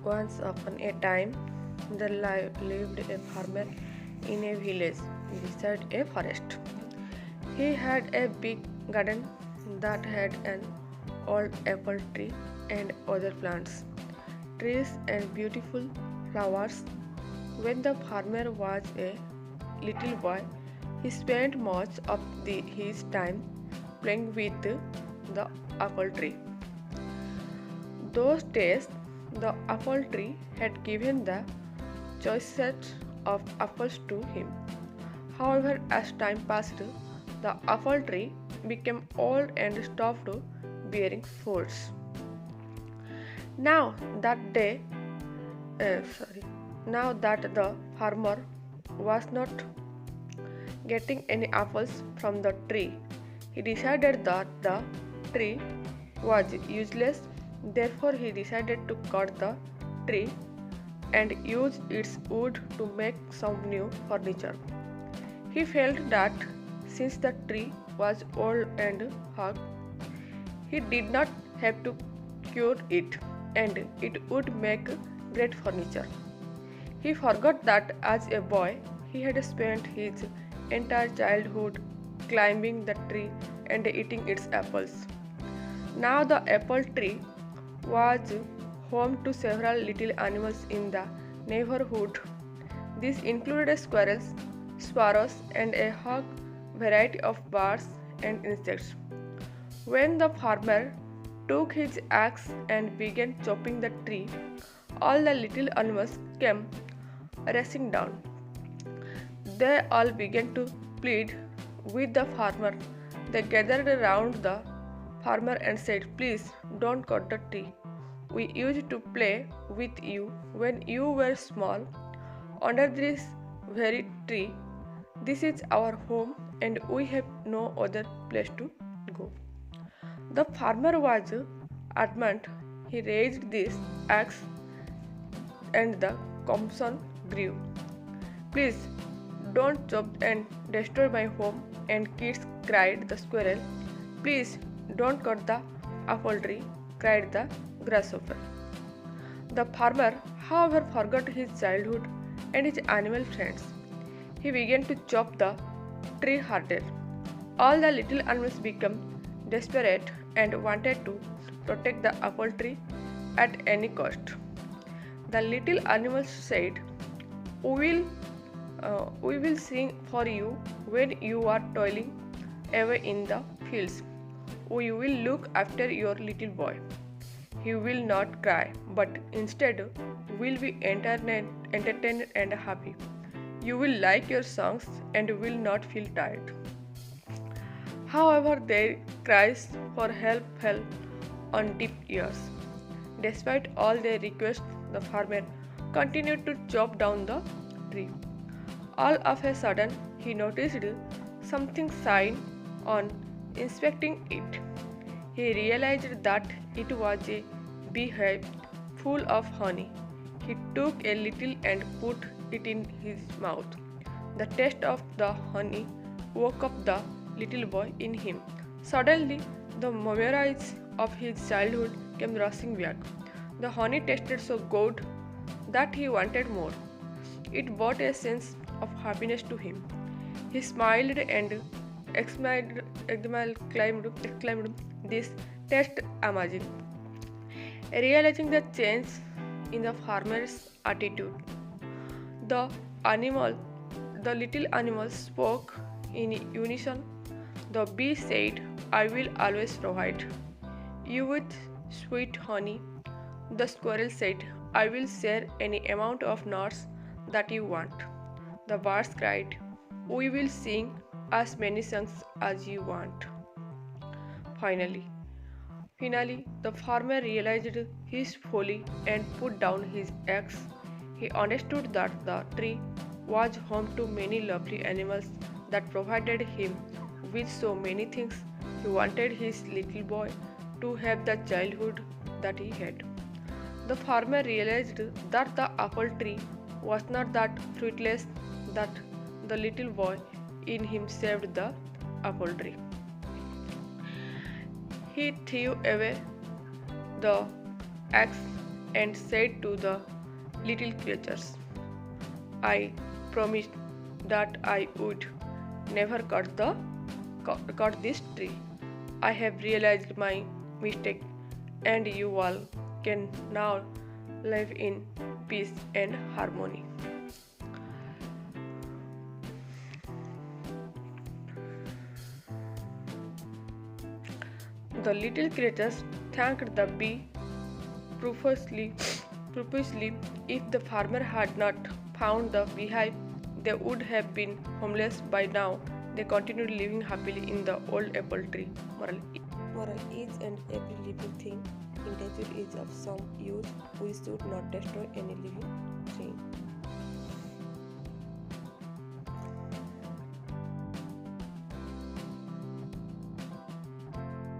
Once upon a time, there lived a farmer in a village beside a forest. He had a big garden that had an old apple tree and other plants, trees and beautiful flowers. When the farmer was a little boy, he spent much of his time playing with the apple tree. Those days, the apple tree had given the choicest of apples to him. However, as time passed, the apple tree became old and stopped bearing fruits. Now that day, sorry, now that the farmer was not getting any apples from the tree, he decided that the tree was useless. Therefore, he decided to cut the tree and use its wood to make some new furniture. He felt that since the tree was old and hard, he did not have to cure it and it would make great furniture. He forgot that as a boy he had spent his entire childhood climbing the tree and eating its apples. Now the apple tree was home to several little animals in the neighborhood. These included squirrels, sparrows, and a whole variety of birds and insects. When the farmer took his axe and began chopping the tree, all the little animals came racing down. They all began to plead with the farmer. They gathered around the farmer and said, "Please don't cut the tree. We used to play with you when you were small under this very tree. This is our home and we have no other place to go." The farmer was adamant. He raised this axe and the commotion grew. "Please don't chop and destroy my home," and kids cried the squirrel. "Please don't cut the apple tree," cried the grasshopper. The farmer, however, forgot his childhood and his animal friends. He began to chop the tree harder. All the little animals became desperate and wanted to protect the apple tree at any cost. The little animals said, we will sing for you when you are toiling away in the fields. We will look after your little boy. He will not cry, but instead will be entertained and happy. You will like your songs and will not feel tired." However, their cries for help fell on deaf ears. Despite all their requests, the farmer continued to chop down the tree. All of a sudden, he noticed something shine on inspecting it. He realized that it was a beehive full of honey. He took a little and put it in his mouth. The taste of the honey woke up the little boy in him. Suddenly, the memories of his childhood came rushing back. The honey tasted so good that he wanted more. It brought a sense of happiness to him. He smiled and exclaimed, "This tastes amazing." Realizing the change in the farmer's attitude, the animal, the little animals spoke in unison. The bee said, "I will always provide you with sweet honey." The squirrel said, "I will share any amount of nuts that you want." The birds cried, "We will sing as many songs as you want." Finally, the farmer realized his folly and put down his axe. He understood that the tree was home to many lovely animals that provided him with so many things. He wanted his little boy to have the childhood that he had. The farmer realized that the apple tree was not that fruitless, that the little boy in him saved the apple tree. He threw away the axe and said to the little creatures, I promised that I would never cut this tree. I have realized my mistake, and you all can now live in peace and harmony. The little creatures thanked the bee profusely. profusely. If the farmer had not found the beehive, they would have been homeless by now. They continued living happily in the old apple tree. Moral each and every living thing in nature is of some use. We should not destroy any living